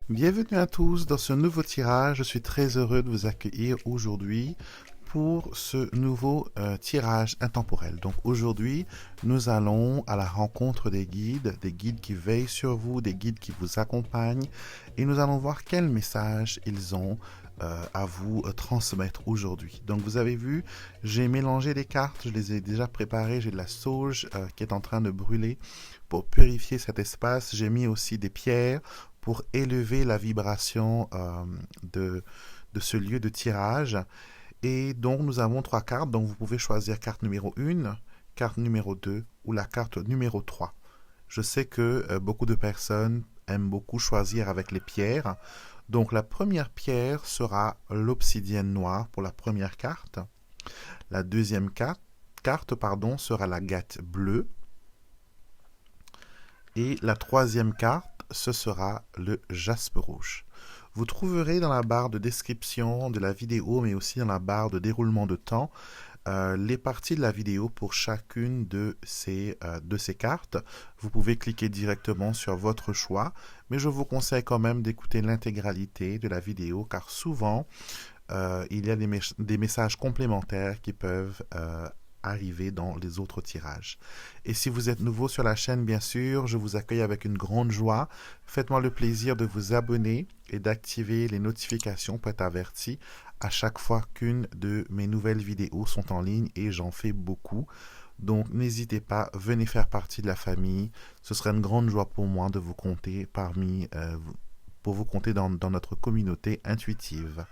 Bienvenue à tous dans ce nouveau tirage. Je suis très heureux de vous accueillir aujourd'hui pour ce nouveau tirage intemporel. Donc aujourd'hui, nous allons à la rencontre des guides qui veillent sur vous, des guides qui vous accompagnent, et nous allons voir quel message ils ont à vous transmettre aujourd'hui. Donc vous avez vu, j'ai mélangé les cartes, je les ai déjà préparées, j'ai de la sauge qui est en train de brûler pour purifier cet espace. J'ai mis aussi des pierres pour élever la vibration de ce lieu de tirage. Et donc, nous avons 3 cartes. Donc, vous pouvez choisir carte numéro 1, carte numéro 2 ou la carte numéro 3. Je sais que beaucoup de personnes aiment beaucoup choisir avec les pierres. Donc, la première pierre sera l'obsidienne noire pour la première carte. La deuxième carte sera l'agate bleue. Et la troisième carte, ce sera le jaspe rouge. Vous trouverez dans la barre de description de la vidéo, mais aussi dans la barre de déroulement de temps, les parties de la vidéo pour chacune de ces cartes. Vous pouvez cliquer directement sur votre choix, mais je vous conseille quand même d'écouter l'intégralité de la vidéo, car souvent, il y a des messages complémentaires qui peuvent arriver dans les autres tirages. Et si vous êtes nouveau sur la chaîne, bien sûr, je vous accueille avec une grande joie. Faites-moi le plaisir de vous abonner et d'activer les notifications pour être averti à chaque fois qu'une de mes nouvelles vidéos sont en ligne, et j'en fais beaucoup. Donc n'hésitez pas, venez faire partie de la famille. Ce serait une grande joie pour moi de vous compter dans notre communauté intuitive.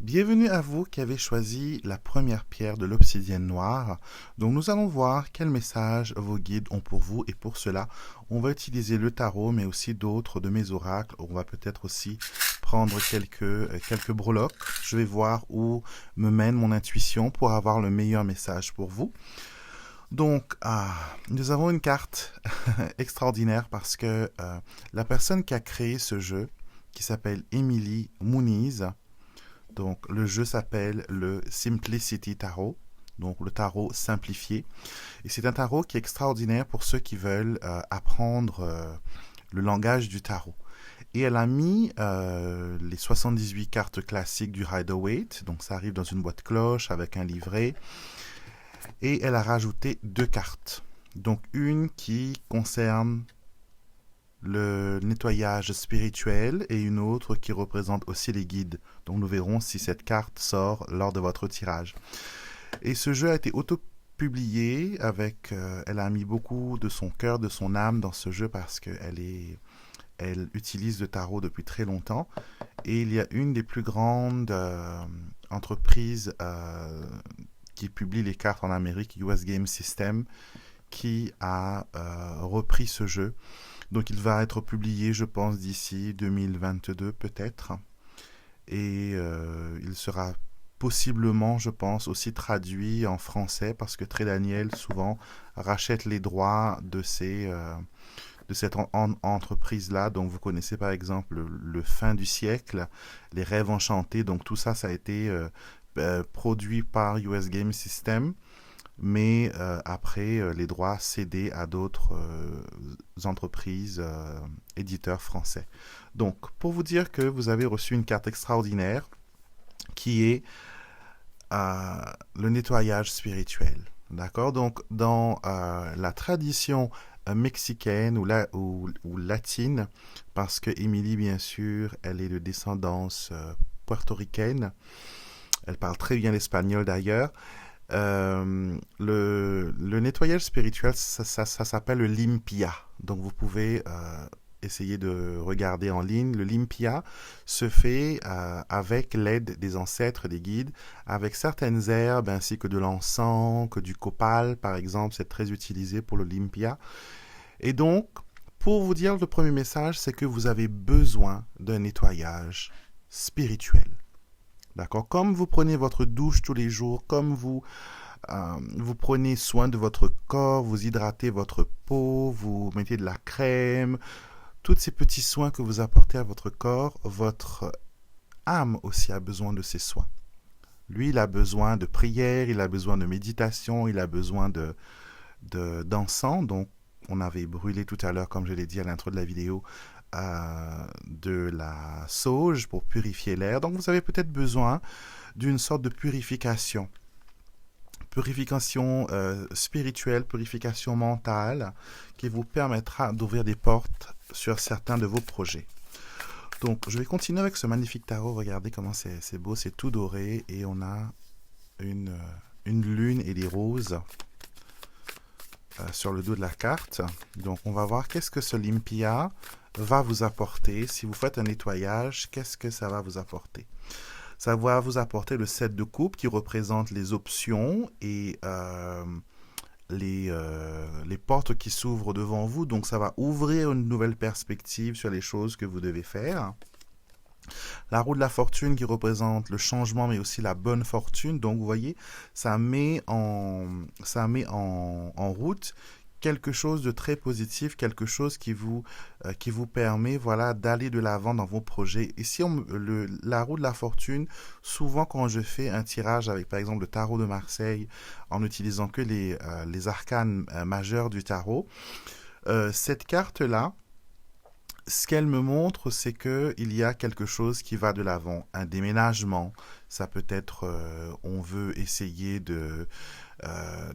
Bienvenue à vous qui avez choisi la première pierre de l'obsidienne noire. Donc nous allons voir quel message vos guides ont pour vous, et pour cela, on va utiliser le tarot, mais aussi d'autres de mes oracles. On va peut-être aussi prendre quelques breloques. Je vais voir où me mène mon intuition pour avoir le meilleur message pour vous. Donc, nous avons une carte extraordinaire parce que la personne qui a créé ce jeu, qui s'appelle Emily Muniz, donc, le jeu s'appelle le Simplicity Tarot, donc le tarot simplifié. Et c'est un tarot qui est extraordinaire pour ceux qui veulent apprendre le langage du tarot. Et elle a mis les 78 cartes classiques du Rider-Waite, donc ça arrive dans une boîte cloche avec un livret. Et elle a rajouté 2 cartes. Donc, une qui concerne le nettoyage spirituel et une autre qui représente aussi les guides. Donc nous verrons si cette carte sort lors de votre tirage. Et ce jeu a été auto-publié avec... elle a mis beaucoup de son cœur, de son âme dans ce jeu parce qu'elle utilise le tarot depuis très longtemps. Et il y a une des plus grandes entreprises qui publie les cartes en Amérique, US Game System, qui a repris ce jeu. Donc, il va être publié, je pense, d'ici 2022 peut-être. Et il sera possiblement, je pense, aussi traduit en français parce que Très Daniel, souvent, rachète les droits de cette entreprise-là. Donc, vous connaissez par exemple le Fin du siècle, Les Rêves enchantés. Donc, tout ça, ça a été produit par US Game System. Mais après, les droits cédés à d'autres entreprises, éditeurs français. Donc, pour vous dire que vous avez reçu une carte extraordinaire qui est le nettoyage spirituel. D'accord? Donc, dans la tradition mexicaine ou latine, parce que Émilie, bien sûr, elle est de descendance puertoricaine, elle parle très bien l'espagnol d'ailleurs. Le nettoyage spirituel, ça s'appelle le limpia. Donc vous pouvez essayer de regarder en ligne. Le limpia se fait avec l'aide des ancêtres, des guides, avec certaines herbes ainsi que de l'encens, que du copal par exemple, c'est très utilisé pour le limpia. Et donc, pour vous dire, le premier message, c'est que vous avez besoin d'un nettoyage spirituel. D'accord? Comme vous prenez votre douche tous les jours, comme vous vous prenez soin de votre corps, vous hydratez votre peau, vous mettez de la crème, tous ces petits soins que vous apportez à votre corps, votre âme aussi a besoin de ces soins. Lui, il a besoin de prière, il a besoin de méditation, il a besoin d'encens. Donc, on avait brûlé tout à l'heure, comme je l'ai dit à l'intro de la vidéo, de la sauge pour purifier l'air. Donc, vous avez peut-être besoin d'une sorte de purification. Purification spirituelle, purification mentale, qui vous permettra d'ouvrir des portes sur certains de vos projets. Donc, je vais continuer avec ce magnifique tarot. Regardez comment c'est beau, c'est tout doré. Et on a une lune et des roses sur le dos de la carte. Donc, on va voir qu'est-ce que ce Olympia va vous apporter. Si vous faites un nettoyage, qu'est-ce que ça va vous apporter? Ça va vous apporter le 7 de coupe qui représente les options et les portes qui s'ouvrent devant vous. Donc, ça va ouvrir une nouvelle perspective sur les choses que vous devez faire. La roue de la fortune qui représente le changement, mais aussi la bonne fortune. Donc, vous voyez, ça met en route quelque chose de très positif, quelque chose qui vous permet voilà, d'aller de l'avant dans vos projets. Ici, la roue de la fortune, souvent quand je fais un tirage avec par exemple le tarot de Marseille, en n'utilisant que les arcanes majeurs du tarot, cette carte-là, ce qu'elle me montre, c'est qu'il y a quelque chose qui va de l'avant. Un déménagement, ça peut être, on veut essayer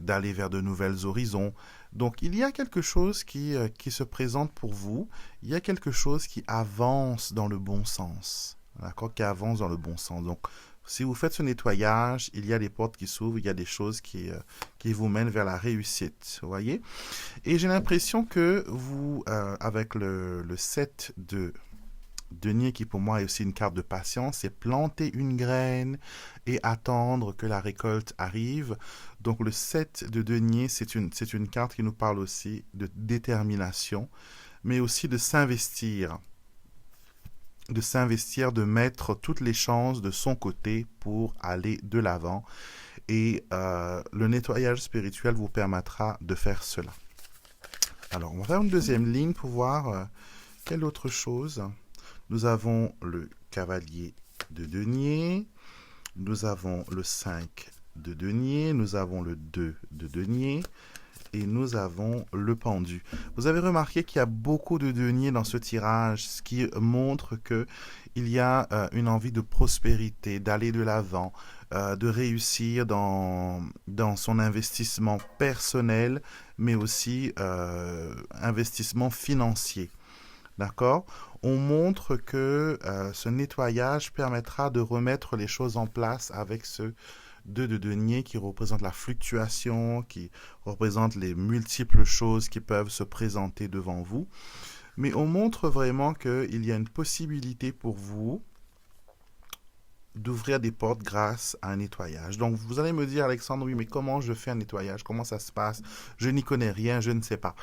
d'aller vers de nouvelles horizons. Donc, il y a quelque chose qui se présente pour vous. Il y a quelque chose qui avance dans le bon sens. D'accord? Qui avance dans le bon sens. Donc, si vous faites ce nettoyage, il y a des portes qui s'ouvrent, il y a des choses qui vous mènent vers la réussite. Vous voyez? Et j'ai l'impression que vous, avec le 7 de denier, qui pour moi est aussi une carte de patience, c'est planter une graine et attendre que la récolte arrive. Donc le 7 de denier, c'est une carte qui nous parle aussi de détermination, mais aussi de s'investir, de mettre toutes les chances de son côté pour aller de l'avant. Et le nettoyage spirituel vous permettra de faire cela. Alors, on va faire une deuxième ligne pour voir quelle autre chose. Nous avons le cavalier de denier, nous avons le 5 de denier, nous avons le 2 de denier et nous avons le pendu. Vous avez remarqué qu'il y a beaucoup de deniers dans ce tirage, ce qui montre qu'il y a une envie de prospérité, d'aller de l'avant, de réussir dans son investissement personnel, mais aussi investissement financier. D'accord? On montre que ce nettoyage permettra de remettre les choses en place avec ce 2 de denier qui représente la fluctuation, qui représente les multiples choses qui peuvent se présenter devant vous. Mais on montre vraiment qu'il y a une possibilité pour vous d'ouvrir des portes grâce à un nettoyage. Donc, vous allez me dire, Alexandre, oui, mais comment je fais un nettoyage? Comment ça se passe? Je n'y connais rien, je ne sais pas.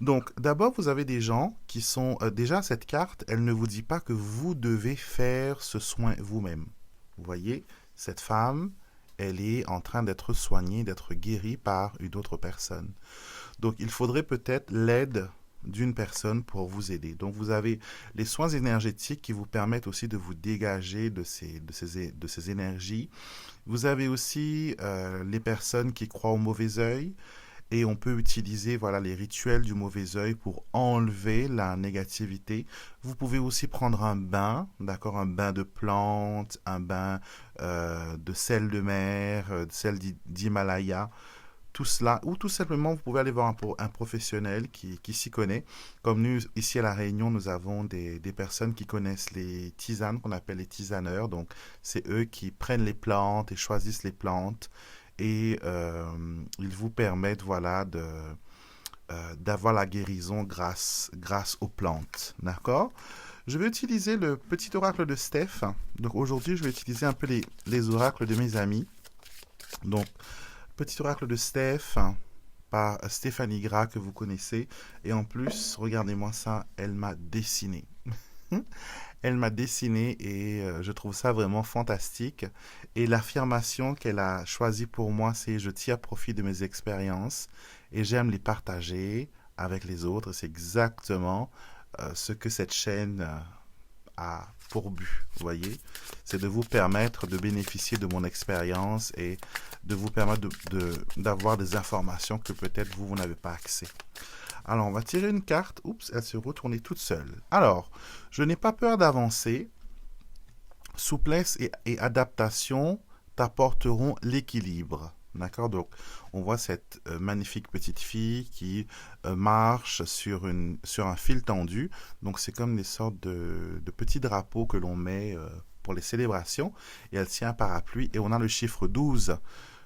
Donc, d'abord, vous avez des gens qui sont... déjà, cette carte, elle ne vous dit pas que vous devez faire ce soin vous-même. Vous voyez, cette femme, elle est en train d'être soignée, d'être guérie par une autre personne. Donc, il faudrait peut-être l'aide d'une personne pour vous aider. Donc, vous avez les soins énergétiques qui vous permettent aussi de vous dégager de ces énergies. Vous avez aussi les personnes qui croient au mauvais œil. Et on peut utiliser voilà, les rituels du mauvais œil pour enlever la négativité. Vous pouvez aussi prendre un bain, d'accord, un bain de plantes, un bain de sel de mer, de sel d'Himalaya, tout cela. Ou tout simplement, vous pouvez aller voir un professionnel qui s'y connaît. Comme nous, ici à La Réunion, nous avons des personnes qui connaissent les tisanes, qu'on appelle les tisaneurs. Donc, c'est eux qui prennent les plantes et choisissent les plantes. Et ils vous permettent voilà, d'avoir la guérison grâce aux plantes. D'accord? Je vais utiliser le petit oracle de Steph. Donc aujourd'hui, je vais utiliser un peu les oracles de mes amis. Donc, petit oracle de Steph par Stéphanie Gras que vous connaissez. Et en plus, regardez-moi ça, elle m'a dessiné. Elle m'a dessiné et je trouve ça vraiment fantastique. Et l'affirmation qu'elle a choisie pour moi, c'est je tire profit de mes expériences et j'aime les partager avec les autres. C'est exactement ce que cette chaîne a pour but, vous voyez. C'est de vous permettre de bénéficier de mon expérience et de vous permettre d'avoir des informations que peut-être vous n'avez pas accès. Alors, on va tirer une carte. Oups, elle se retournait toute seule. Alors, je n'ai pas peur d'avancer. Souplesse et adaptation t'apporteront l'équilibre. D'accord? Donc, on voit cette magnifique petite fille qui marche sur un fil tendu. Donc, c'est comme des sortes de petits drapeaux que l'on met pour les célébrations. Et elle tient un parapluie. Et on a le chiffre 12.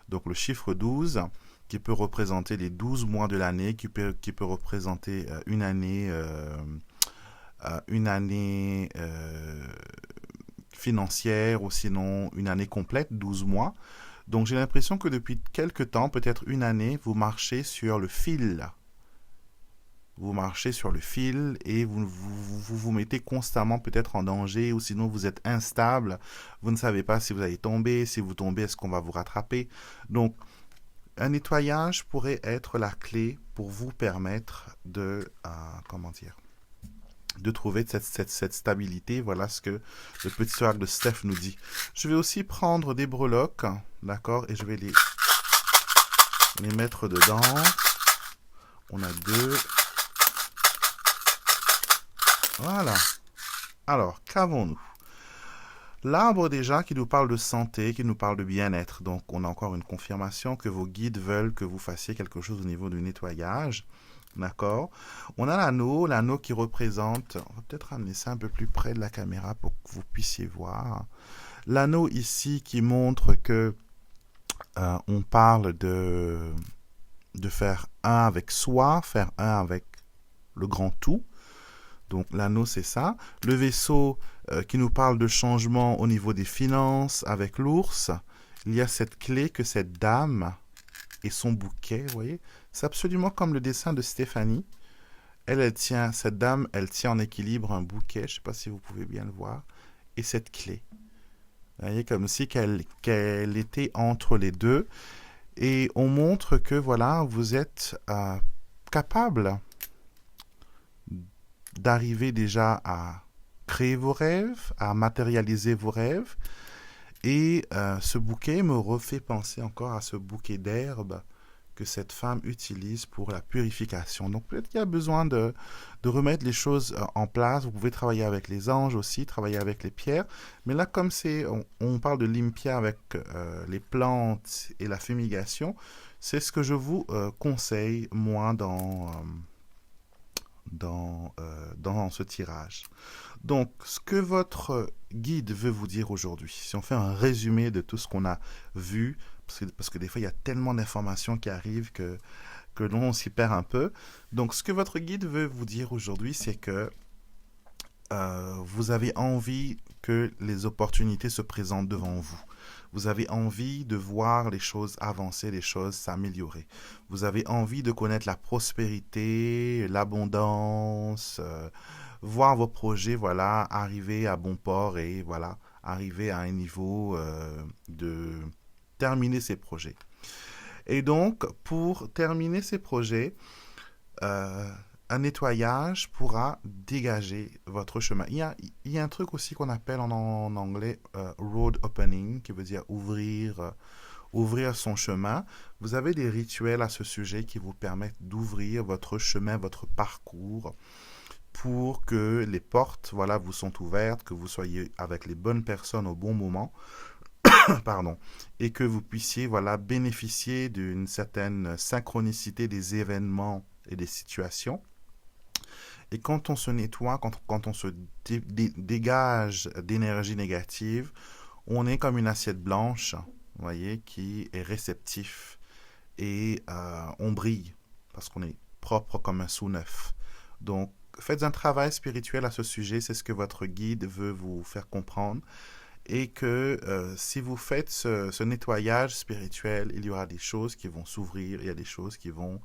Donc, le chiffre 12 qui peut représenter les 12 mois de l'année, qui peut représenter une année financière ou sinon une année complète, 12 mois. Donc j'ai l'impression que depuis quelque temps, peut-être une année, vous marchez sur le fil. Vous marchez sur le fil et vous mettez constamment peut-être en danger ou sinon vous êtes instable. Vous ne savez pas si vous allez tomber. Si vous tombez, est-ce qu'on va vous rattraper? Donc, un nettoyage pourrait être la clé pour vous permettre comment dire, de trouver cette stabilité. Voilà ce que le petit oracle de Steph nous dit. Je vais aussi prendre des breloques, d'accord, et je vais les mettre dedans. On a deux. Voilà. Alors, qu'avons-nous? L'arbre déjà qui nous parle de santé, qui nous parle de bien-être. Donc, on a encore une confirmation que vos guides veulent que vous fassiez quelque chose au niveau du nettoyage. D'accord? On a l'anneau qui représente... On va peut-être amener ça un peu plus près de la caméra pour que vous puissiez voir. L'anneau ici qui montre que on parle de faire un avec soi, faire un avec le grand tout. Donc l'anneau, c'est ça. Le vaisseau qui nous parle de changement au niveau des finances avec l'ours. Il y a cette clé que cette dame et son bouquet, vous voyez. C'est absolument comme le dessin de Stéphanie. Cette dame, elle tient en équilibre un bouquet. Je ne sais pas si vous pouvez bien le voir. Et cette clé. Vous voyez, comme si qu'elle était entre les deux. Et on montre que, voilà, vous êtes capable d'arriver déjà à créer vos rêves, à matérialiser vos rêves. Et ce bouquet me refait penser encore à ce bouquet d'herbes que cette femme utilise pour la purification. Donc peut-être qu'il y a besoin de remettre les choses en place. Vous pouvez travailler avec les anges aussi, travailler avec les pierres. Mais là, comme on parle de limpia avec les plantes et la fumigation, c'est ce que je vous conseille, moi, dans ce tirage. Donc, ce que votre guide veut vous dire aujourd'hui, si on fait un résumé de tout ce qu'on a vu, parce que des fois, il y a tellement d'informations qui arrivent que l'on s'y perd un peu. Donc, ce que votre guide veut vous dire aujourd'hui, c'est que vous avez envie que les opportunités se présentent devant vous. Vous avez envie de voir les choses avancer, les choses s'améliorer. Vous avez envie de connaître la prospérité, l'abondance, voir vos projets, voilà, arriver à bon port et voilà, arriver à un niveau de terminer ces projets. Et donc, pour terminer ces projets, un nettoyage pourra dégager votre chemin. Il y a un truc aussi qu'on appelle en anglais road opening, qui veut dire ouvrir son chemin. Vous avez des rituels à ce sujet qui vous permettent d'ouvrir votre chemin, votre parcours, pour que les portes, voilà, vous sont ouvertes, que vous soyez avec les bonnes personnes au bon moment, pardon, et que vous puissiez, voilà, bénéficier d'une certaine synchronicité des événements et des situations. Et quand on se nettoie, quand on se dégage d'énergie négative, on est comme une assiette blanche, vous voyez, qui est réceptif. Et on brille, parce qu'on est propre comme un sou neuf. Donc, faites un travail spirituel à ce sujet, c'est ce que votre guide veut vous faire comprendre. Et que si vous faites ce nettoyage spirituel, il y aura des choses qui vont s'ouvrir, il y a des choses qui vont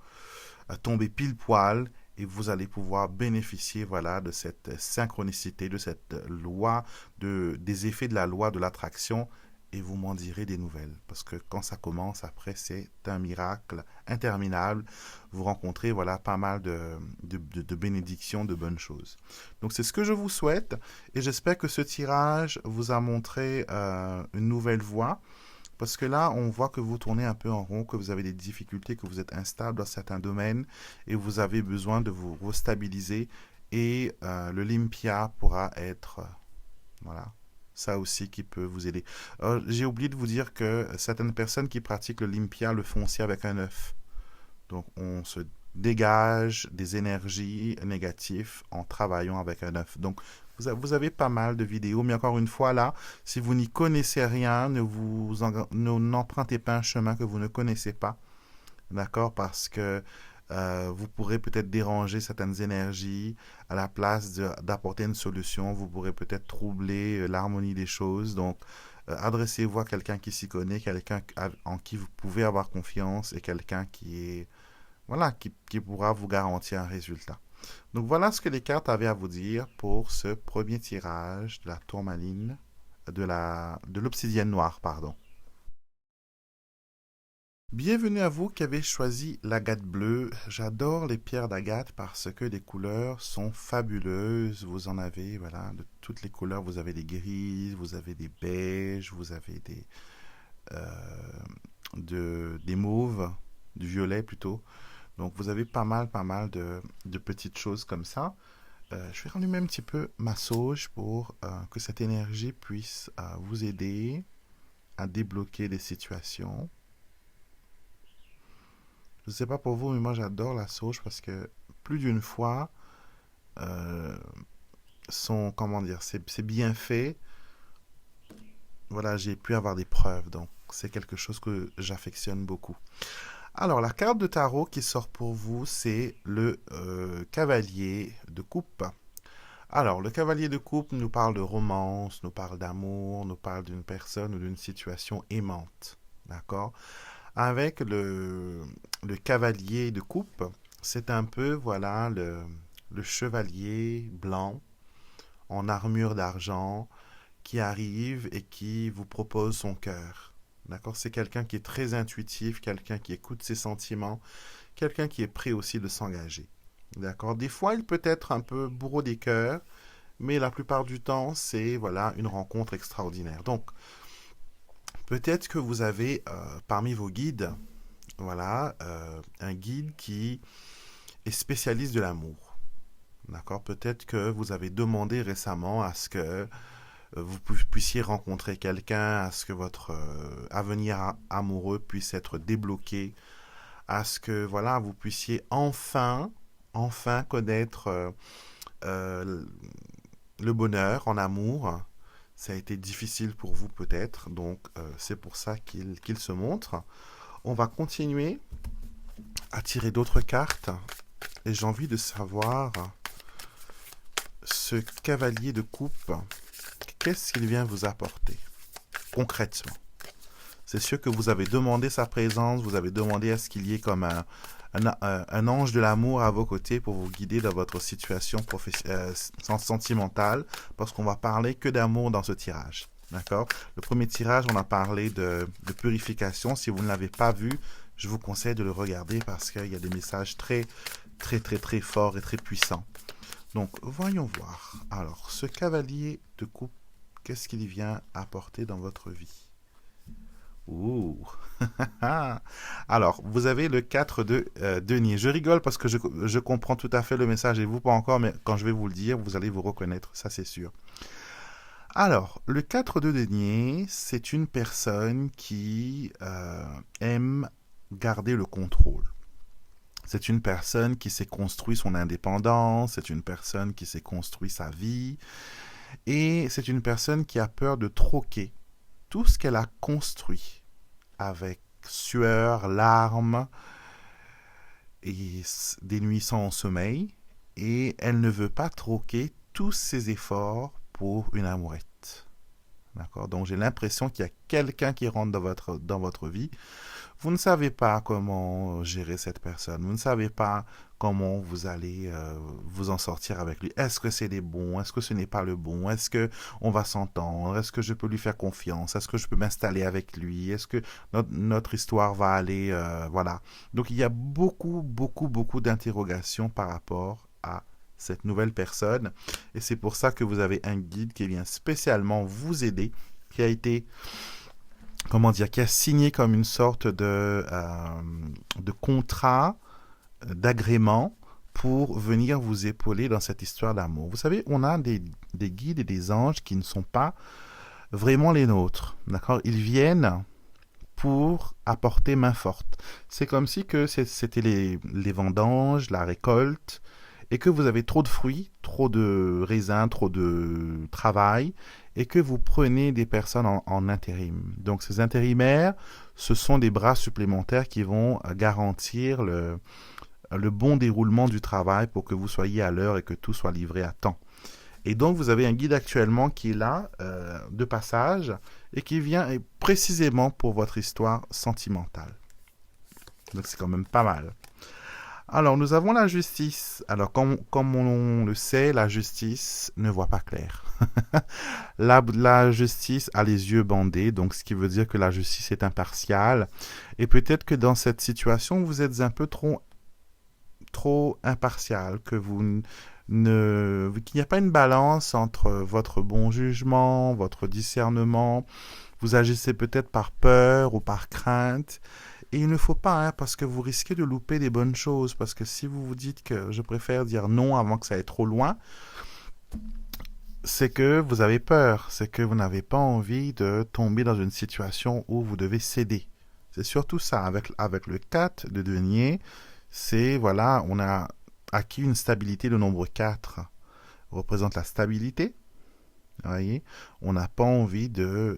tomber pile poil et vous allez pouvoir bénéficier, voilà, de cette synchronicité, de cette loi, des effets de la loi de l'attraction, et vous m'en direz des nouvelles. Parce que quand ça commence, après, c'est un miracle interminable. Vous rencontrez, voilà, pas mal de bénédictions, de bonnes choses. Donc, c'est ce que je vous souhaite, et j'espère que ce tirage vous a montré une nouvelle voie. Parce que là, on voit que vous tournez un peu en rond, que vous avez des difficultés, que vous êtes instable dans certains domaines et vous avez besoin de vous restabiliser. Et le Limpia pourra être, voilà, ça aussi qui peut vous aider. J'ai oublié de vous dire que certaines personnes qui pratiquent le Limpia le font aussi avec un œuf. Donc, on se dégage des énergies négatives en travaillant avec un œuf. Donc, vous avez pas mal de vidéos, mais encore une fois, là, si vous n'y connaissez rien, n'empruntez pas un chemin que vous ne connaissez pas, d'accord? Parce que vous pourrez peut-être déranger certaines énergies à la place d'apporter une solution. Vous pourrez peut-être troubler l'harmonie des choses. Donc, adressez-vous à quelqu'un qui s'y connaît, quelqu'un en qui vous pouvez avoir confiance et quelqu'un qui est, voilà, qui pourra vous garantir un résultat. Donc voilà ce que les cartes avaient à vous dire pour ce premier tirage de la tourmaline, de l'obsidienne noire, pardon. Bienvenue à vous qui avez choisi l'agate bleue. J'adore les pierres d'agate parce que les couleurs sont fabuleuses. Vous en avez, voilà, de toutes les couleurs. Vous avez des grises, vous avez des beiges, vous avez des mauves, du violet plutôt. Donc vous avez pas mal de petites choses comme ça. Je vais rallumer un petit peu ma sauge pour que cette énergie puisse vous aider à débloquer des situations. Je ne sais pas pour vous, mais moi j'adore la sauge parce que plus d'une fois, euh, comment dire, c'est bien fait. Voilà, j'ai pu avoir des preuves, donc c'est quelque chose que j'affectionne beaucoup. Alors, la carte de tarot qui sort pour vous, c'est le cavalier de coupe. Alors, le cavalier de coupe nous parle de romance, nous parle d'amour, nous parle d'une personne ou d'une situation aimante. D'accord? Avec le cavalier de coupe, c'est un peu, voilà, le chevalier blanc en armure d'argent qui arrive et qui vous propose son cœur. D'accord? C'est quelqu'un qui est très intuitif, quelqu'un qui écoute ses sentiments, quelqu'un qui est prêt aussi de s'engager. D'accord? Des fois, il peut être un peu bourreau des cœurs, mais la plupart du temps, c'est voilà une rencontre extraordinaire. Donc, peut-être que vous avez parmi vos guides, voilà, un guide qui est spécialiste de l'amour. D'accord? Peut-être que vous avez demandé récemment à ce que vous puissiez rencontrer quelqu'un, à ce que votre avenir amoureux puisse être débloqué, à ce que voilà vous puissiez enfin connaître euh, le bonheur en amour. Ça a été difficile pour vous peut-être, donc c'est pour ça qu'il se montre. On va continuer à tirer d'autres cartes et j'ai envie de savoir ce cavalier de coupe, qu'est-ce qu'il vient vous apporter concrètement? C'est sûr que vous avez demandé sa présence, vous avez demandé à ce qu'il y ait comme un ange de l'amour à vos côtés pour vous guider dans votre situation sentimentale, parce qu'on va parler que d'amour dans ce tirage. D'accord? Le premier tirage, on a parlé de purification. Si vous ne l'avez pas vu, je vous conseille de le regarder parce qu'il y a des messages très forts et très puissants. Donc, voyons voir. Alors, ce cavalier de coupe, qu'est-ce qu'il vient apporter dans votre vie? Ouh. Alors, vous avez le 4 de denier. Je rigole parce que je comprends tout à fait le message et vous pas encore, mais quand je vais vous le dire, vous allez vous reconnaître, ça c'est sûr. Alors, le 4 de denier, c'est une personne qui aime garder le contrôle. C'est une personne qui s'est construit son indépendance, c'est une personne qui s'est construit sa vie, et c'est une personne qui a peur de troquer tout ce qu'elle a construit avec sueur, larmes et des nuits sans sommeil, et elle ne veut pas troquer tous ses efforts pour une amourette. D'accord? Donc j'ai l'impression qu'il y a quelqu'un qui rentre dans votre vie. Vous ne savez pas comment gérer cette personne. Vous ne savez pas comment vous allez vous en sortir avec lui. Est-ce que c'est les bons? Est-ce que ce n'est pas le bon? Est-ce que on va s'entendre? Est-ce que je peux lui faire confiance? Est-ce que je peux m'installer avec lui? Est-ce que notre histoire va aller voilà. Donc il y a beaucoup d'interrogations par rapport à cette nouvelle personne. Et c'est pour ça que vous avez un guide qui vient spécialement vous aider, qui a été, comment dire, qui a signé comme une sorte de contrat, d'agrément pour venir vous épauler dans cette histoire d'amour. Vous savez, on a des guides et des anges qui ne sont pas vraiment les nôtres. D'accord? Ils viennent pour apporter main forte. C'est comme si que c'était les vendanges, la récolte, et que vous avez trop de fruits, trop de raisins, trop de travail, et que vous prenez des personnes en intérim. Donc ces intérimaires, ce sont des bras supplémentaires qui vont garantir le bon déroulement du travail pour que vous soyez à l'heure et que tout soit livré à temps. Et donc vous avez un guide actuellement qui est là, de passage, et qui vient précisément pour votre histoire sentimentale. Donc c'est quand même pas mal. Alors, nous avons la justice. Alors, comme on le sait, la justice ne voit pas clair. La justice a les yeux bandés, donc ce qui veut dire que la justice est impartiale. Et peut-être que dans cette situation, vous êtes un peu trop impartial, que qu'il n'y a pas une balance entre votre bon jugement, votre discernement. Vous agissez peut-être par peur ou par crainte. Et il ne faut pas, hein, parce que vous risquez de louper des bonnes choses. Parce que si vous vous dites que je préfère dire non avant que ça aille trop loin, c'est que vous avez peur. C'est que vous n'avez pas envie de tomber dans une situation où vous devez céder. C'est surtout ça. Avec le 4 de denier, c'est, voilà, on a acquis une stabilité. Le nombre 4 représente la stabilité. Vous voyez, on n'a pas envie de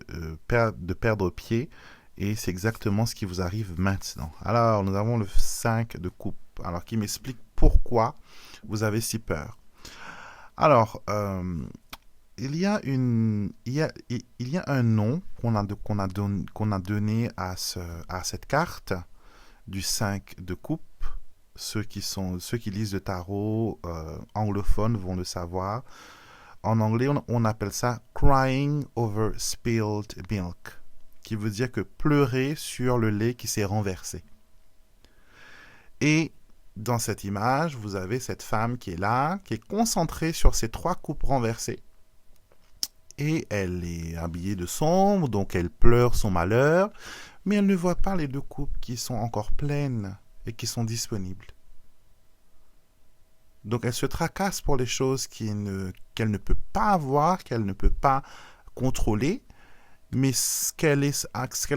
perdre pied. Et c'est exactement ce qui vous arrive maintenant. Alors, nous avons le 5 de coupe. Alors, qui m'explique pourquoi vous avez si peur. Alors, il y a un nom qu'on a donné à cette carte du 5 de coupe. Ceux qui lisent le tarot anglophone vont le savoir. En anglais, on appelle ça crying over spilled milk, qui veut dire que pleurer sur le lait qui s'est renversé. Et dans cette image, vous avez cette femme qui est là, qui est concentrée sur ces 3 coupes renversées. Et elle est habillée de sombre, donc elle pleure son malheur, mais elle ne voit pas les 2 coupes qui sont encore pleines et qui sont disponibles. Donc elle se tracasse pour les choses qu'elle ne peut pas avoir, qu'elle ne peut pas contrôler, mais ce qu'elle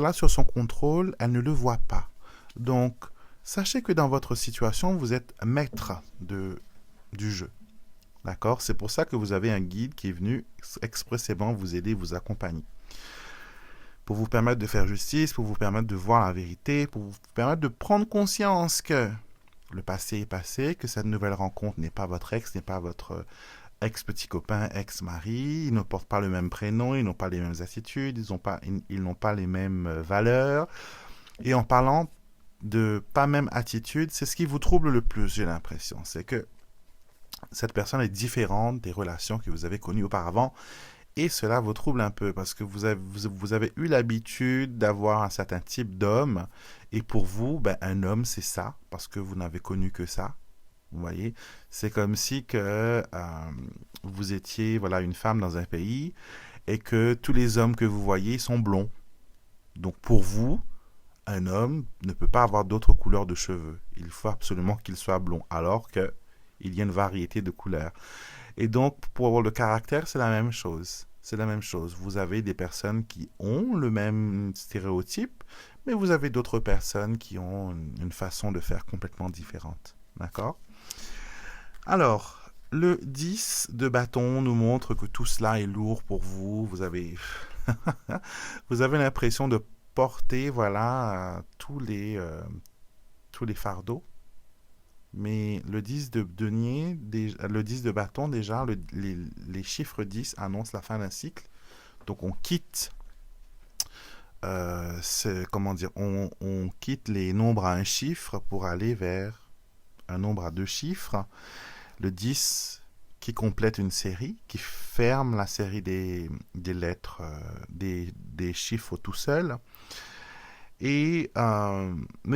a sur son contrôle, elle ne le voit pas. Donc, sachez que dans votre situation, vous êtes maître du jeu. D'accord? C'est pour ça que vous avez un guide qui est venu expressément vous aider, vous accompagner. Pour vous permettre de faire justice, pour vous permettre de voir la vérité, pour vous permettre de prendre conscience que le passé est passé, que cette nouvelle rencontre n'est pas votre ex, n'est pas votre ex-petit copain, ex-mari, ils ne portent pas le même prénom, ils n'ont pas les mêmes attitudes, ils n'ont pas les mêmes valeurs. Et en parlant de pas même attitude, c'est ce qui vous trouble le plus, j'ai l'impression. C'est que cette personne est différente des relations que vous avez connues auparavant. Et cela vous trouble un peu parce que vous avez eu l'habitude d'avoir un certain type d'homme. Et pour vous, un homme, c'est ça, parce que vous n'avez connu que ça. Vous voyez, c'est comme si que vous étiez, voilà, une femme dans un pays et que tous les hommes que vous voyez sont blonds. Donc pour vous, un homme ne peut pas avoir d'autres couleurs de cheveux. Il faut absolument qu'il soit blond, alors qu'il y a une variété de couleurs. Et donc pour le caractère, c'est la même chose. C'est la même chose. Vous avez des personnes qui ont le même stéréotype, mais vous avez d'autres personnes qui ont une façon de faire complètement différente. D'accord? Alors, le 10 de bâton nous montre que tout cela est lourd pour vous. Vous avez l'impression de porter, voilà, tous les fardeaux. Mais le 10 de denier, le 10 de bâton, déjà, les chiffres 10 annoncent la fin d'un cycle. Donc on quitte, comment dire, on quitte les nombres à un chiffre pour aller vers un nombre à deux chiffres. Le 10 qui complète une série, qui ferme la série des lettres, des chiffres tout seul. Mais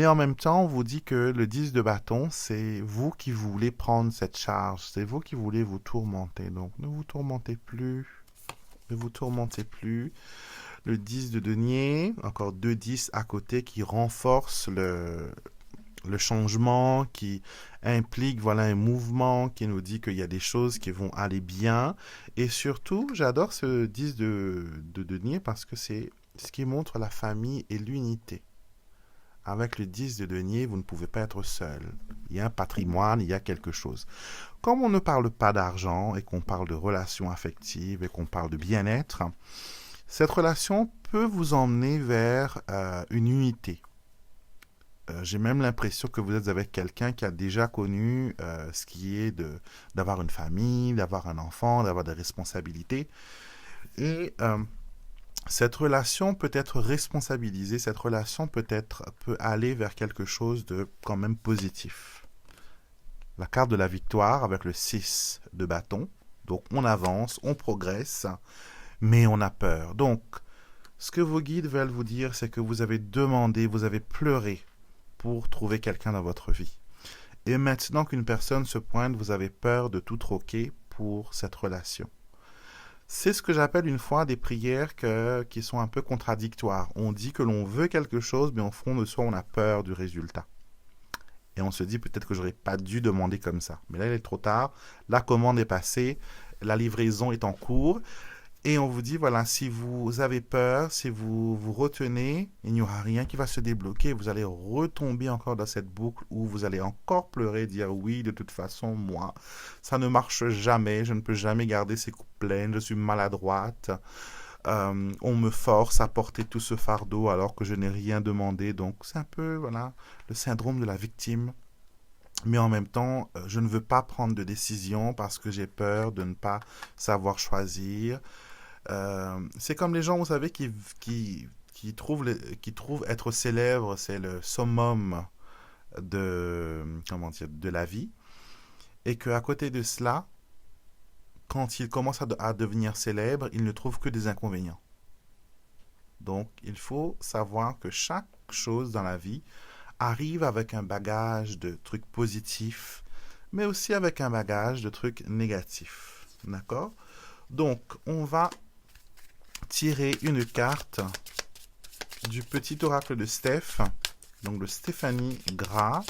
en même temps, on vous dit que le 10 de bâton, c'est vous qui voulez prendre cette charge. C'est vous qui voulez vous tourmenter. Donc, ne vous tourmentez plus. Ne vous tourmentez plus. Le 10 de denier, encore deux 10 à côté qui renforcent le changement, qui implique voilà, un mouvement qui nous dit qu'il y a des choses qui vont aller bien. Et surtout, j'adore ce 10 de denier parce que c'est ce qui montre la famille et l'unité. Avec le 10 de denier, vous ne pouvez pas être seul. Il y a un patrimoine, il y a quelque chose. Comme on ne parle pas d'argent et qu'on parle de relations affectives et qu'on parle de bien-être, cette relation peut vous emmener vers une unité. J'ai même l'impression que vous êtes avec quelqu'un qui a déjà connu ce qui est d'avoir une famille, d'avoir un enfant, d'avoir des responsabilités. Et cette relation peut être responsabilisée, cette relation peut aller vers quelque chose de quand même positif. La carte de la victoire avec le 6 de bâton. Donc on avance, on progresse, mais on a peur. Donc, ce que vos guides veulent vous dire, c'est que vous avez demandé, vous avez pleuré pour trouver quelqu'un dans votre vie. Et maintenant qu'une personne se pointe, vous avez peur de tout troquer pour cette relation. C'est ce que j'appelle une fois des prières qui sont un peu contradictoires. On dit que l'on veut quelque chose, mais au fond de soi, on a peur du résultat. Et on se dit peut-être que j'aurais pas dû demander comme ça. Mais là, il est trop tard. La commande est passée. La livraison est en cours. Et on vous dit, voilà, si vous avez peur, si vous vous retenez, il n'y aura rien qui va se débloquer. Vous allez retomber encore dans cette boucle où vous allez encore pleurer, dire oui, de toute façon, moi, ça ne marche jamais, je ne peux jamais garder ces coupes pleines, je suis maladroite. On me force à porter tout ce fardeau alors que je n'ai rien demandé. Donc c'est un peu, voilà, le syndrome de la victime. Mais en même temps, je ne veux pas prendre de décision parce que j'ai peur de ne pas savoir choisir. C'est comme les gens, vous savez, qui trouvent être célèbre, c'est le summum de la vie. Et qu'à côté de cela, quand ils commencent à devenir célèbres, ils ne trouvent que des inconvénients. Donc, il faut savoir que chaque chose dans la vie arrive avec un bagage de trucs positifs, mais aussi avec un bagage de trucs négatifs. D'accord? Donc, on va tirer une carte du petit oracle de Steph, donc de Stéphanie Gras.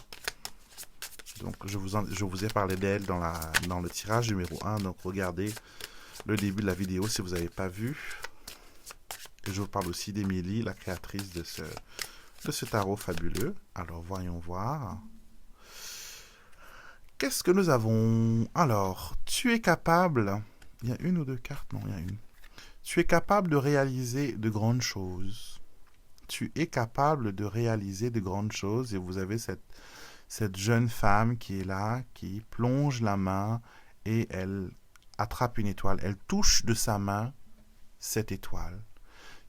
Donc, je vous ai parlé d'elle dans le tirage numéro 1. Donc, regardez le début de la vidéo si vous n'avez pas vu. Et je vous parle aussi d'Émilie, la créatrice de ce tarot fabuleux. Alors, voyons voir. Qu'est-ce que nous avons? Alors, tu es capable... Il y a une ou deux cartes? Non, il y a une. Tu es capable de réaliser de grandes choses. Tu es capable de réaliser de grandes choses. Et vous avez cette jeune femme qui est là, qui plonge la main et elle attrape une étoile. Elle touche de sa main cette étoile.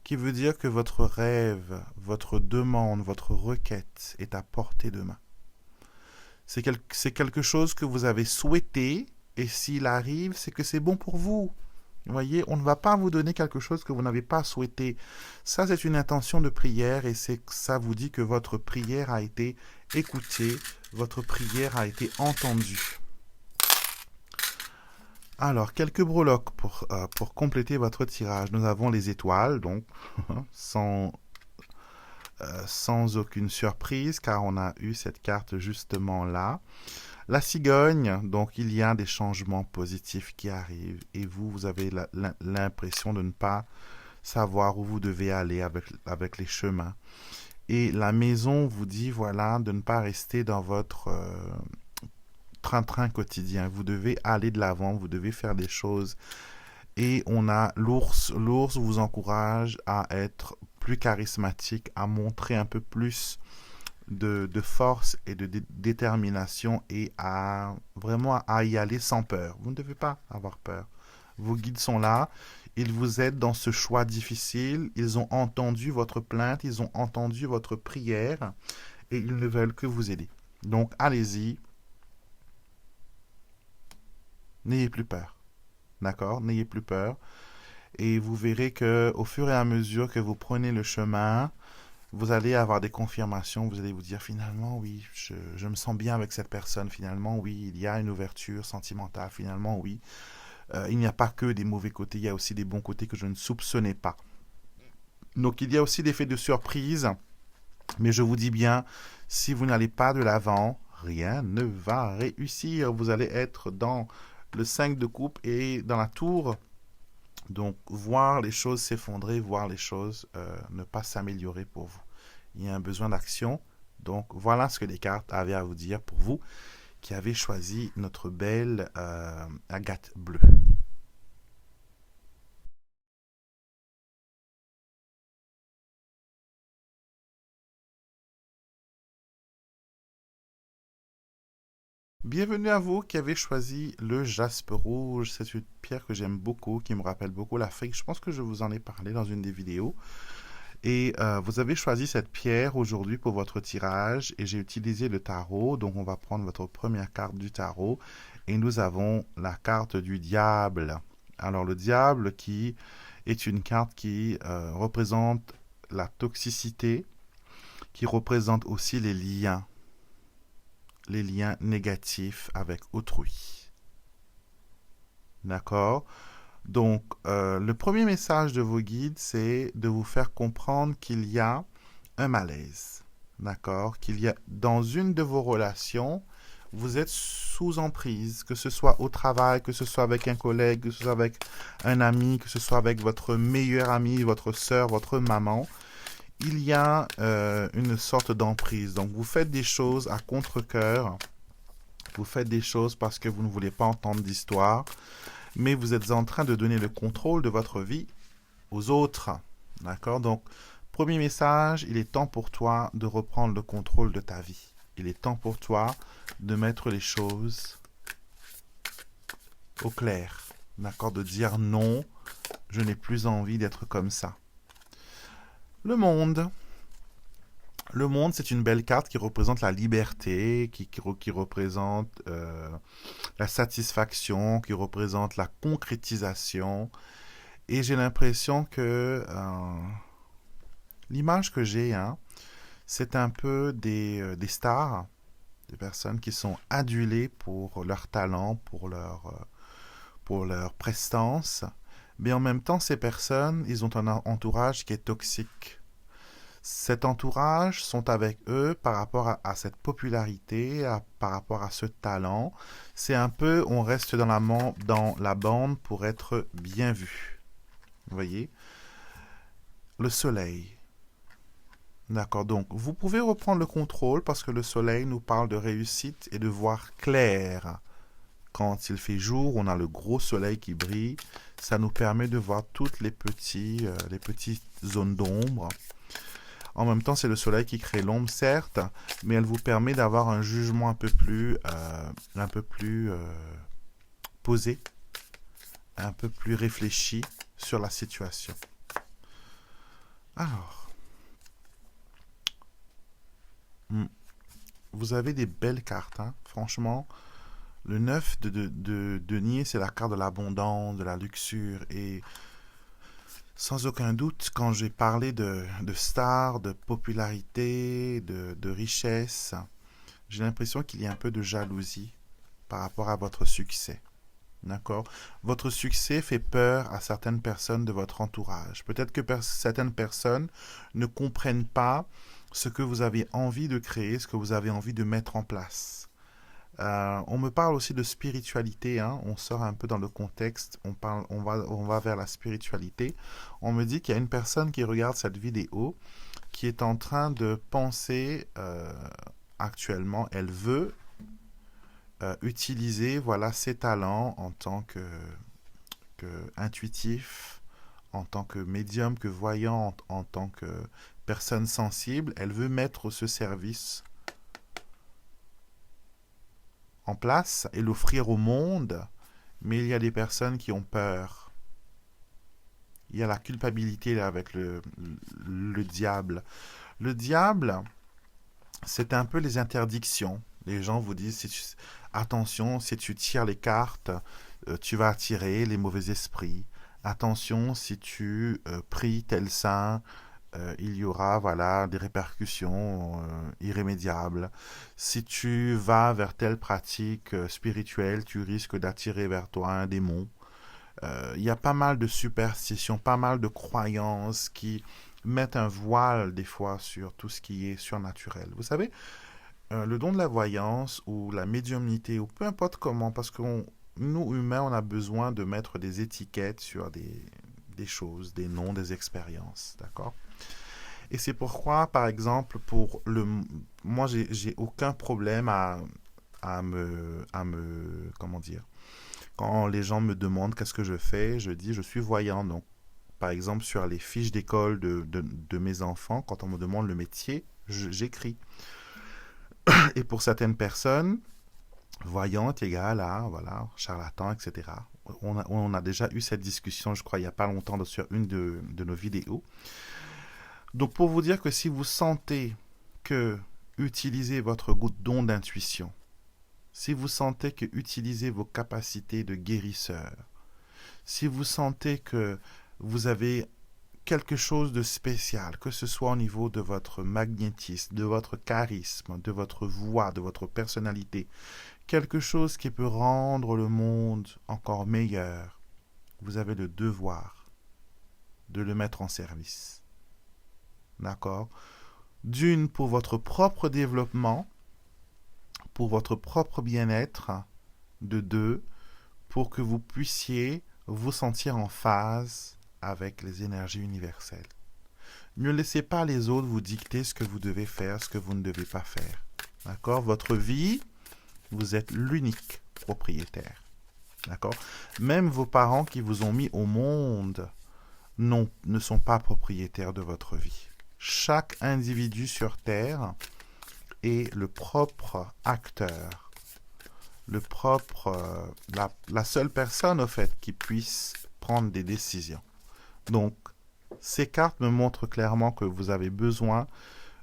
Qui veut dire que votre rêve, votre demande, votre requête est à portée de main. C'est quelque chose que vous avez souhaité et s'il arrive, c'est que c'est bon pour vous. Vous voyez, on ne va pas vous donner quelque chose que vous n'avez pas souhaité. Ça, c'est une intention de prière et ça vous dit que votre prière a été écoutée, votre prière a été entendue. Alors, quelques breloques pour compléter votre tirage. Nous avons les étoiles, donc sans aucune surprise, car on a eu cette carte justement là. La cigogne, donc il y a des changements positifs qui arrivent et vous avez l'impression de ne pas savoir où vous devez aller avec les chemins. Et la maison vous dit, voilà, de ne pas rester dans votre train-train quotidien. Vous devez aller de l'avant, vous devez faire des choses. Et on a l'ours. L'ours vous encourage à être plus charismatique, à montrer un peu plus de force et de détermination et vraiment à y aller sans peur. Vous ne devez pas avoir peur. Vos guides sont là. Ils vous aident dans ce choix difficile. Ils ont entendu votre plainte, ils ont entendu votre prière et ils ne veulent que vous aider. Donc, allez-y. N'ayez plus peur. D'accord? N'ayez plus peur. Et vous verrez que au fur et à mesure que vous prenez le chemin, vous allez avoir des confirmations. Vous allez vous dire finalement, oui, je me sens bien avec cette personne. Finalement, oui, il y a une ouverture sentimentale. Finalement, oui. Il n'y a pas que des mauvais côtés, il y a aussi des bons côtés que je ne soupçonnais pas. Donc il y a aussi des faits de surprise, mais je vous dis bien, si vous n'allez pas de l'avant, rien ne va réussir. Vous allez être dans le 5 de coupe et dans la tour. Donc voir les choses s'effondrer, voir les choses ne pas s'améliorer pour vous. Il y a un besoin d'action. Donc voilà ce que les cartes avaient à vous dire pour vous qui avez choisi notre belle agate bleue. Bienvenue à vous qui avez choisi le jaspe rouge. C'est une pierre que j'aime beaucoup, qui me rappelle beaucoup l'Afrique. Je pense que je vous en ai parlé dans une des vidéos. Et vous avez choisi cette pierre aujourd'hui pour votre tirage et j'ai utilisé le tarot. Donc on va prendre votre première carte du tarot et nous avons la carte du diable. Alors le diable qui est une carte qui représente la toxicité, qui représente aussi les liens négatifs avec autrui. D'accord? Donc, le premier message de vos guides, c'est de vous faire comprendre qu'il y a un malaise. D'accord? Qu'il y a, dans une de vos relations, vous êtes sous emprise, que ce soit au travail, que ce soit avec un collègue, que ce soit avec un ami, que ce soit avec votre meilleur ami, votre soeur, votre maman. Il y a une sorte d'emprise. Donc, vous faites des choses à contre-cœur. Vous faites des choses parce que vous ne voulez pas entendre d'histoire. Mais vous êtes en train de donner le contrôle de votre vie aux autres. D'accord? Donc, premier message, il est temps pour toi de reprendre le contrôle de ta vie. Il est temps pour toi de mettre les choses au clair. D'accord? De dire non, je n'ai plus envie d'être comme ça. Le monde. Le monde, c'est une belle carte qui représente la liberté, qui représente la satisfaction, qui représente la concrétisation. Et j'ai l'impression que l'image que j'ai, hein, c'est un peu des stars, des personnes qui sont adulées pour leur talent, pour leur prestance. Mais en même temps, ces personnes, ils ont un entourage qui est toxique. Cet entourage sont avec eux par rapport à cette popularité, par rapport à ce talent. C'est un peu, on reste dans la bande pour être bien vu. Vous voyez? Le soleil. D'accord, donc vous pouvez reprendre le contrôle parce que le soleil nous parle de réussite et de voir clair. Quand il fait jour, on a le gros soleil qui brille. Ça nous permet de voir toutes les petites zones d'ombre. En même temps, c'est le soleil qui crée l'ombre, certes, mais elle vous permet d'avoir un jugement un peu plus posé, un peu plus réfléchi sur la situation. Alors, vous avez des belles cartes, hein? Franchement. Le 9 de denier, c'est la carte de l'abondance, de la luxure. Et sans aucun doute, quand j'ai parlé de stars, de popularité, de richesse, j'ai l'impression qu'il y a un peu de jalousie par rapport à votre succès. D'accord? Votre succès fait peur à certaines personnes de votre entourage. Peut-être que certaines personnes ne comprennent pas ce que vous avez envie de créer, ce que vous avez envie de mettre en place. On me parle aussi de spiritualité, hein. On sort un peu dans le contexte, on va vers la spiritualité. On me dit qu'il y a une personne qui regarde cette vidéo qui est en train de penser actuellement, elle veut utiliser voilà, ses talents en tant que intuitif, en tant que médium, que voyant, en tant que personne sensible. Elle veut mettre ce service en place et l'offrir au monde, mais il y a des personnes qui ont peur. il y a la culpabilité là, avec le diable. Le diable, c'est un peu les interdictions. Les gens vous disent, attention, si tu tires les cartes, tu vas attirer les mauvais esprits. Attention, si tu pries tel saint, il y aura voilà des répercussions irrémédiables. Si tu vas vers telle pratique spirituelle, tu risques d'attirer vers toi un démon. Il y a pas mal de superstitions, pas mal de croyances qui mettent un voile des fois sur tout ce qui est surnaturel. Vous savez, le don de la voyance ou la médiumnité ou peu importe comment, parce que nous humains, on a besoin de mettre des étiquettes sur des choses, des noms, des expériences, d'accord? Et c'est pourquoi, par exemple, moi, j'ai aucun problème comment dire, quand les gens me demandent qu'est-ce que je fais, je dis je suis voyant. Donc, par exemple, sur les fiches d'école de mes enfants, quand on me demande le métier, j'écris. Et pour certaines personnes, voyante égale à, voilà, charlatan, etc. On a déjà eu cette discussion, je crois, il n'y a pas longtemps sur une de nos vidéos. Donc, pour vous dire que si vous sentez que utiliser votre don d'intuition, si vous sentez que utiliser vos capacités de guérisseur, si vous sentez que vous avez quelque chose de spécial, que ce soit au niveau de votre magnétisme, de votre charisme, de votre voix, de votre personnalité, quelque chose qui peut rendre le monde encore meilleur, vous avez le devoir de le mettre en service. D'accord? D'une, pour votre propre développement, pour votre propre bien-être, de deux, pour que vous puissiez vous sentir en phase avec les énergies universelles. Ne laissez pas les autres vous dicter ce que vous devez faire, ce que vous ne devez pas faire. D'accord? Votre vie, vous êtes l'unique propriétaire. D'accord? Même vos parents qui vous ont mis au monde ne sont pas propriétaires de votre vie. Chaque individu sur Terre est le propre acteur, la seule personne au fait qui puisse prendre des décisions. Donc, ces cartes me montrent clairement que vous avez besoin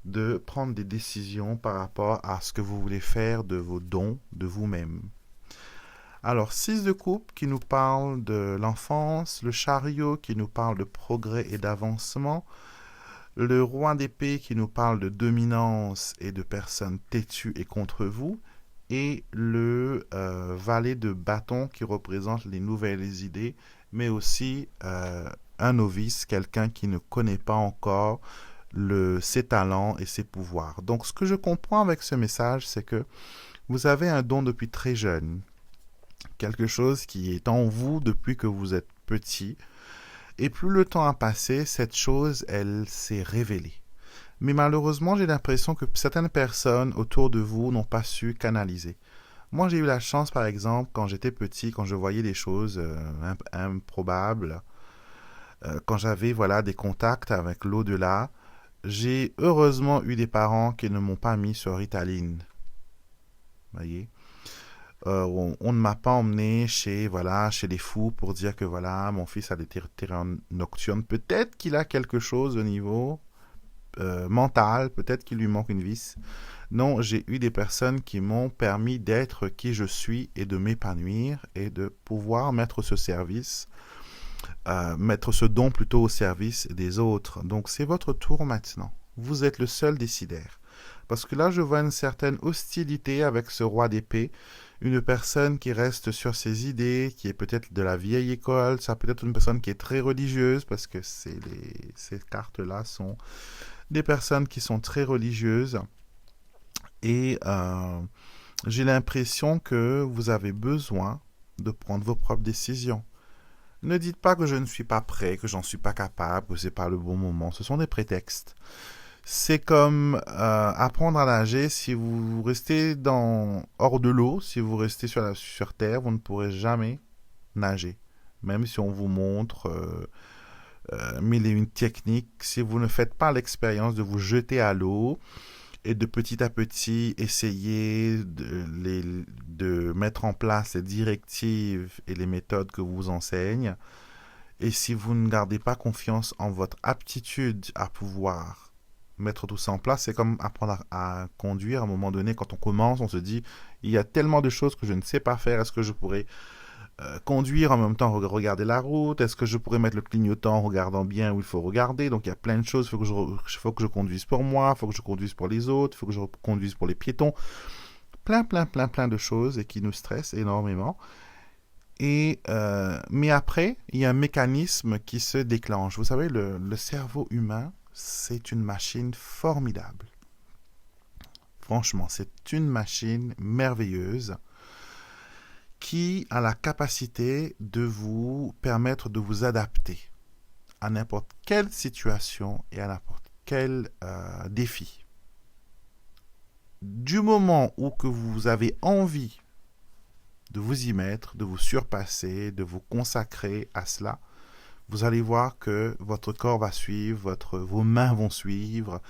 de prendre des décisions par rapport à ce que vous voulez faire de vos dons, de vous-même. Alors, 6 de coupe qui nous parle de l'enfance, le chariot qui nous parle de progrès et d'avancement, le roi d'épée qui nous parle de dominance et de personnes têtues et contre vous, et le valet de bâton qui représente les nouvelles idées, mais aussi un novice, quelqu'un qui ne connaît pas encore ses talents et ses pouvoirs. Donc, ce que je comprends avec ce message, c'est que vous avez un don depuis très jeune, quelque chose qui est en vous depuis que vous êtes petit, et plus le temps a passé, cette chose, elle s'est révélée. Mais malheureusement, j'ai l'impression que certaines personnes autour de vous n'ont pas su canaliser. Moi, j'ai eu la chance, par exemple, quand j'étais petit, quand je voyais des choses improbables, quand j'avais voilà, des contacts avec l'au-delà, j'ai heureusement eu des parents qui ne m'ont pas mis sur Ritaline. Voyez? On ne m'a pas emmené chez les fous pour dire que voilà, mon fils a des terrains nocturnes. Peut-être qu'il a quelque chose au niveau mental, peut-être qu'il lui manque une vis. Non, j'ai eu des personnes qui m'ont permis d'être qui je suis et de m'épanouir et de pouvoir mettre mettre ce don plutôt au service des autres. Donc c'est votre tour maintenant. Vous êtes le seul décideur. Parce que là, je vois une certaine hostilité avec ce roi d'épée, une personne qui reste sur ses idées, qui est peut-être de la vieille école, ça peut être une personne qui est très religieuse, parce que ces cartes-là sont des personnes qui sont très religieuses. Et j'ai l'impression que vous avez besoin de prendre vos propres décisions. Ne dites pas que je ne suis pas prêt, que j'en suis pas capable, que c'est pas le bon moment. Ce sont des prétextes. C'est comme apprendre à nager. Si vous restez hors de l'eau, si vous restez sur Terre, vous ne pourrez jamais nager. Même si on vous montre mille et une techniques, si vous ne faites pas l'expérience de vous jeter à l'eau et de petit à petit essayer de mettre en place les directives et les méthodes que vous enseigne, Et si vous ne gardez pas confiance en votre aptitude à pouvoir mettre tout ça en place, c'est comme apprendre à conduire. À un moment donné, quand on commence, on se dit, il y a tellement de choses que je ne sais pas faire. Est-ce que je pourrais conduire en même temps, regarder la route? Est-ce que je pourrais mettre le clignotant en regardant bien où il faut regarder? Donc il y a plein de choses. Faut que je conduise pour moi, il faut que je conduise pour les autres, il faut que je conduise pour les piétons. Plein de choses et qui nous stressent énormément. Mais après, il y a un mécanisme qui se déclenche. Vous savez, le cerveau humain, c'est une machine formidable. Franchement, c'est une machine merveilleuse qui a la capacité de vous permettre de vous adapter à n'importe quelle situation et à n'importe quel défi. Du moment où que vous avez envie de vous y mettre, de vous surpasser, de vous consacrer à cela, vous allez voir que votre corps va suivre, vos mains vont suivre,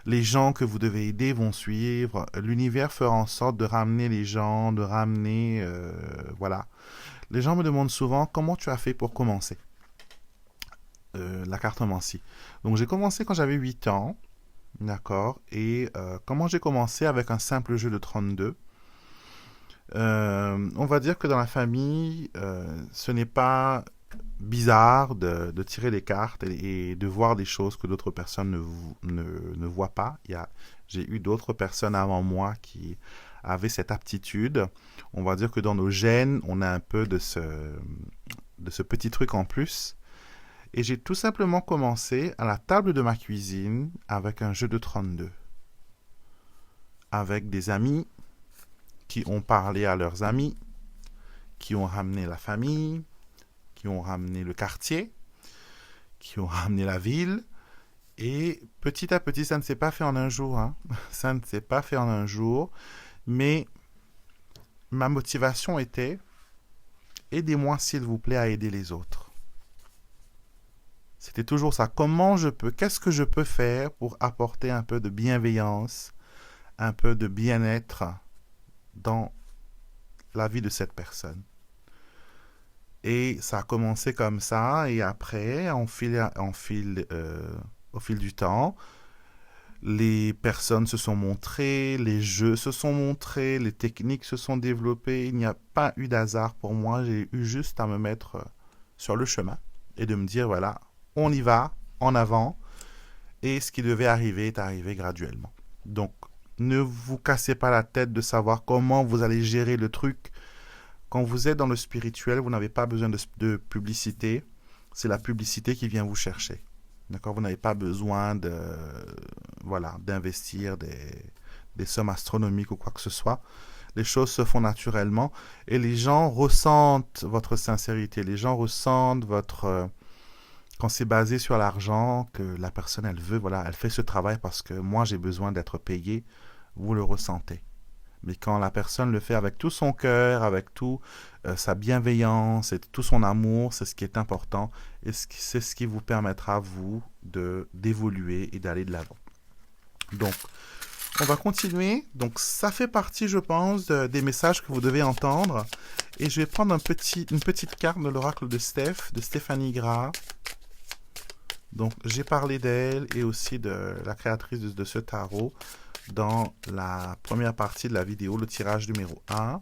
les gens que vous devez aider vont suivre, l'univers fera en sorte de ramener les gens, de ramener... voilà. Les gens me demandent souvent comment tu as fait pour commencer la cartomancie. Donc j'ai commencé quand j'avais 8 ans, d'accord, et comment j'ai commencé avec un simple jeu de 32. On va dire que dans la famille, ce n'est pas bizarre de tirer les cartes et de voir des choses que d'autres personnes ne voient pas. J'ai eu d'autres personnes avant moi qui avaient cette aptitude. On va dire que dans nos gènes, on a un peu de ce petit truc en plus. Et j'ai tout simplement commencé à la table de ma cuisine avec un jeu de 32. Avec des amis qui ont parlé à leurs amis, qui ont ramené la famille, qui ont ramené le quartier, qui ont ramené la ville. Et petit à petit, ça ne s'est pas fait en un jour. Hein. Ça ne s'est pas fait en un jour. Mais ma motivation était, aidez-moi s'il vous plaît à aider les autres. C'était toujours ça. Qu'est-ce que je peux faire pour apporter un peu de bienveillance, un peu de bien-être dans la vie de cette personne. Et ça a commencé comme ça, et après, au fil du temps, les personnes se sont montrées, les jeux se sont montrés, les techniques se sont développées. Il n'y a pas eu d'hasard pour moi, j'ai eu juste à me mettre sur le chemin et de me dire, voilà, on y va, en avant, et ce qui devait arriver est arrivé graduellement. Donc, ne vous cassez pas la tête de savoir comment vous allez gérer le truc. Quand vous êtes dans le spirituel, vous n'avez pas besoin de publicité. C'est la publicité qui vient vous chercher. D'accord? Vous n'avez pas besoin d'investir des sommes astronomiques ou quoi que ce soit. Les choses se font naturellement et les gens ressentent votre sincérité. Les gens ressentent quand c'est basé sur l'argent, que la personne, elle fait ce travail parce que moi, j'ai besoin d'être payé. Vous le ressentez. Mais quand la personne le fait avec tout son cœur, avec tout sa bienveillance et tout son amour, c'est ce qui est important et c'est ce qui vous permettra, vous, d'évoluer et d'aller de l'avant. Donc, on va continuer. Donc, ça fait partie, je pense, des messages que vous devez entendre. Et je vais prendre une petite carte de l'oracle de Stéphanie Gras. Donc, j'ai parlé d'elle et aussi de la créatrice de ce tarot dans la première partie de la vidéo, le tirage numéro 1.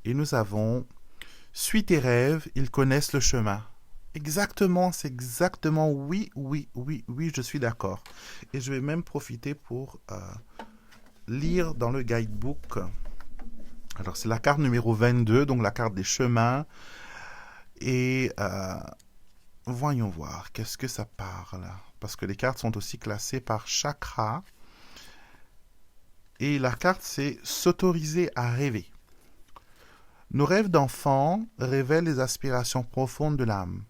Et nous avons « Suis tes rêves, ils connaissent le chemin ». Exactement, c'est exactement oui, je suis d'accord. Et je vais même profiter pour lire dans le guidebook. Alors, c'est la carte numéro 22, donc la carte des chemins. Et voyons voir, qu'est-ce que ça parle? Parce que les cartes sont aussi classées par chakra. Et la carte, c'est « S'autoriser à rêver ». Nos rêves d'enfant révèlent les aspirations profondes de l'âme.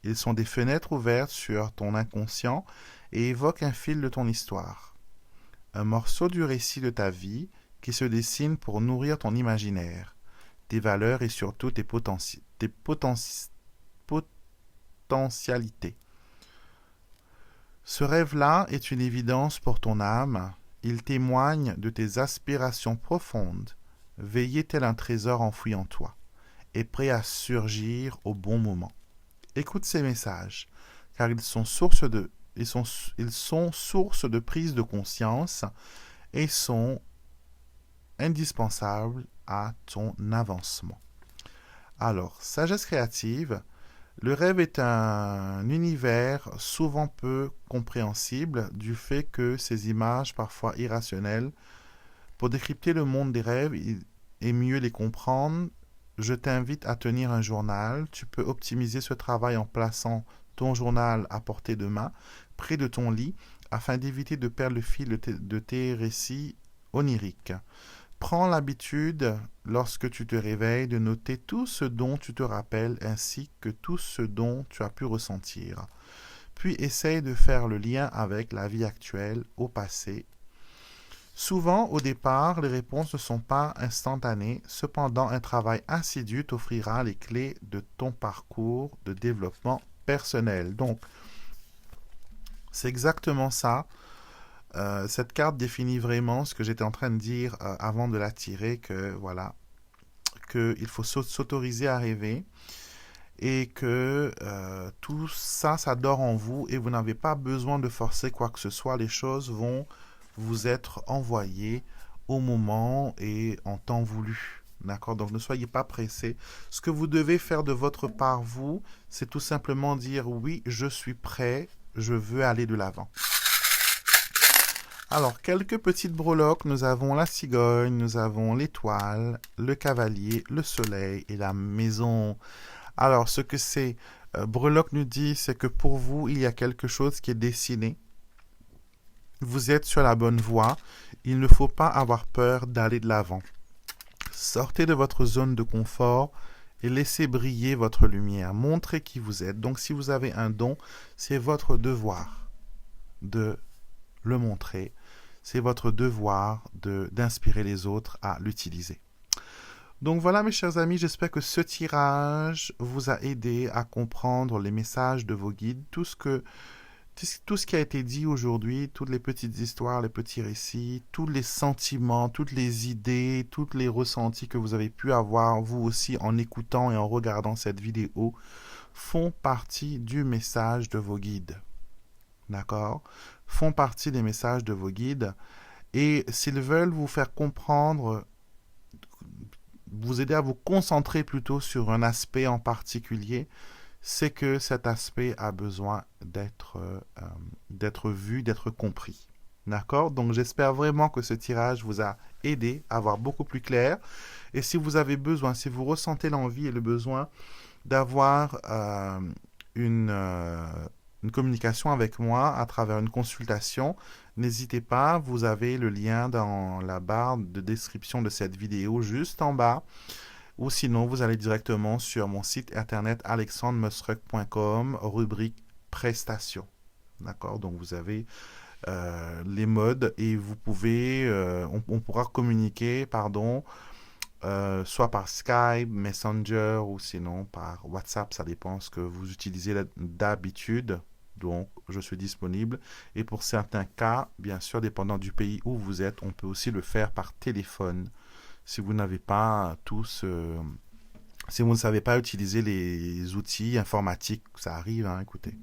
Ils sont des fenêtres ouvertes sur ton inconscient et évoquent un fil de ton histoire. Un morceau du récit de ta vie qui se dessine pour nourrir ton imaginaire, tes valeurs et surtout tes potentialités. Ce rêve-là est une évidence pour ton âme. Il témoigne de tes aspirations profondes, veillées tel un trésor enfoui en toi, et prêt à surgir au bon moment. Écoute ces messages, car ils sont source de prise de conscience et sont indispensables à ton avancement. Alors, sagesse créative, le rêve est un univers souvent peu compréhensible du fait que ces images parfois irrationnelles. Pour décrypter le monde des rêves et mieux les comprendre, je t'invite à tenir un journal. Tu peux optimiser ce travail en plaçant ton journal à portée de main, près de ton lit, afin d'éviter de perdre le fil de tes récits oniriques. Prends l'habitude, lorsque tu te réveilles, de noter tout ce dont tu te rappelles ainsi que tout ce dont tu as pu ressentir. Puis essaye de faire le lien avec la vie actuelle, au passé. Souvent, au départ, les réponses ne sont pas instantanées. Cependant, un travail assidu t'offrira les clés de ton parcours de développement personnel. Donc, c'est exactement ça. Cette carte définit vraiment ce que j'étais en train de dire avant de la tirer, que voilà, qu'il faut s'autoriser à rêver et que tout ça, ça dort en vous et vous n'avez pas besoin de forcer quoi que ce soit. Les choses vont vous être envoyées au moment et en temps voulu. D'accord? Donc ne soyez pas pressés. Ce que vous devez faire de votre part, vous, c'est tout simplement dire oui, je suis prêt, je veux aller de l'avant. Alors, quelques petites breloques. Nous avons la cigogne, nous avons l'étoile, le cavalier, le soleil et la maison. Alors, ce que ces breloques nous disent, c'est que pour vous, il y a quelque chose qui est dessiné. Vous êtes sur la bonne voie. Il ne faut pas avoir peur d'aller de l'avant. Sortez de votre zone de confort et laissez briller votre lumière. Montrez qui vous êtes. Donc, si vous avez un don, c'est votre devoir de le montrer. C'est votre devoir d'inspirer les autres à l'utiliser. Donc voilà mes chers amis, j'espère que ce tirage vous a aidé à comprendre les messages de vos guides, tout ce qui a été dit aujourd'hui, toutes les petites histoires, les petits récits, tous les sentiments, toutes les idées, tous les ressentis que vous avez pu avoir vous aussi en écoutant et en regardant cette vidéo font partie du message de vos guides. D'accord? Font partie des messages de vos guides et s'ils veulent vous faire comprendre, vous aider à vous concentrer plutôt sur un aspect en particulier, c'est que cet aspect a besoin d'être vu, d'être compris. D'accord? Donc j'espère vraiment que ce tirage vous a aidé à voir beaucoup plus clair. Et si vous avez besoin, si vous ressentez l'envie et le besoin d'avoir une communication avec moi à travers une consultation, n'hésitez pas, vous avez le lien dans la barre de description de cette vidéo juste en bas, ou sinon vous allez directement sur mon site internet alexandremusruck.com, rubrique prestations. D'accord? Donc vous avez les modes et vous pouvez, on pourra communiquer, soit par Skype, Messenger ou sinon par WhatsApp, ça dépend ce que vous utilisez d'habitude. Donc, je suis disponible. Et pour certains cas, bien sûr, dépendant du pays où vous êtes, on peut aussi le faire par téléphone. Si vous n'avez pas si vous ne savez pas utiliser les outils informatiques, ça arrive, hein, écoutez.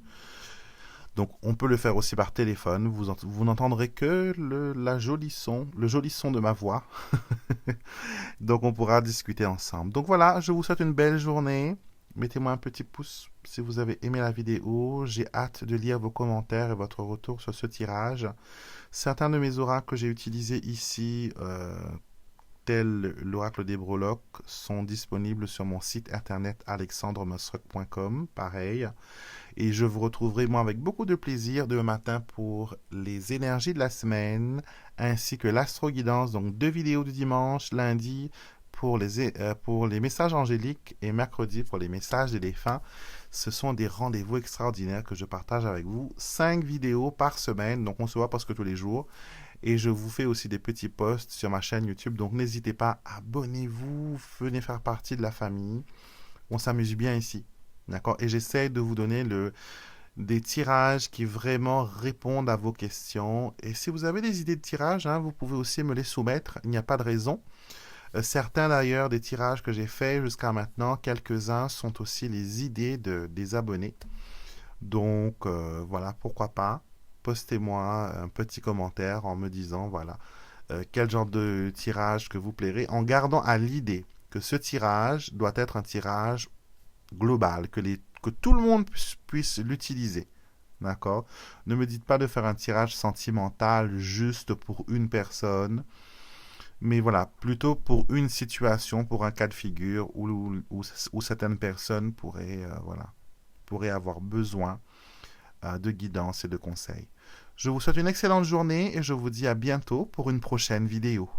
Donc, on peut le faire aussi par téléphone. Vous n'entendrez que le joli son de ma voix. Donc, on pourra discuter ensemble. Donc, voilà, je vous souhaite une belle journée. Mettez-moi un petit pouce si vous avez aimé la vidéo. J'ai hâte de lire vos commentaires et votre retour sur ce tirage. Certains de mes oracles que j'ai utilisés ici, tels l'oracle des breloques, sont disponibles sur mon site internet alexandremusruck.com. Pareil. Et je vous retrouverai, moi, avec beaucoup de plaisir demain matin pour les énergies de la semaine, ainsi que l'astro-guidance. Donc, 2 vidéos du dimanche, lundi, pour les messages angéliques et mercredi pour les messages des défunts. Ce sont des rendez-vous extraordinaires que je partage avec vous. 5 vidéos par semaine, donc on se voit presque tous les jours. Et je vous fais aussi des petits posts sur ma chaîne YouTube, donc n'hésitez pas, abonnez-vous, venez faire partie de la famille. On s'amuse bien ici, d'accord? Et j'essaie de vous donner des tirages qui vraiment répondent à vos questions. Et si vous avez des idées de tirages, hein, vous pouvez aussi me les soumettre, il n'y a pas de raison. Certains d'ailleurs des tirages que j'ai faits jusqu'à maintenant, quelques-uns sont aussi les idées des abonnés. Donc voilà, pourquoi pas. Postez-moi un petit commentaire en me disant voilà quel genre de tirage que vous plairez, en gardant à l'idée que ce tirage doit être un tirage global, que tout le monde puisse l'utiliser. D'accord? Ne me dites pas de faire un tirage sentimental juste pour une personne, mais voilà, plutôt pour une situation, pour un cas de figure où certaines personnes pourraient avoir besoin de guidance et de conseils. Je vous souhaite une excellente journée et je vous dis à bientôt pour une prochaine vidéo.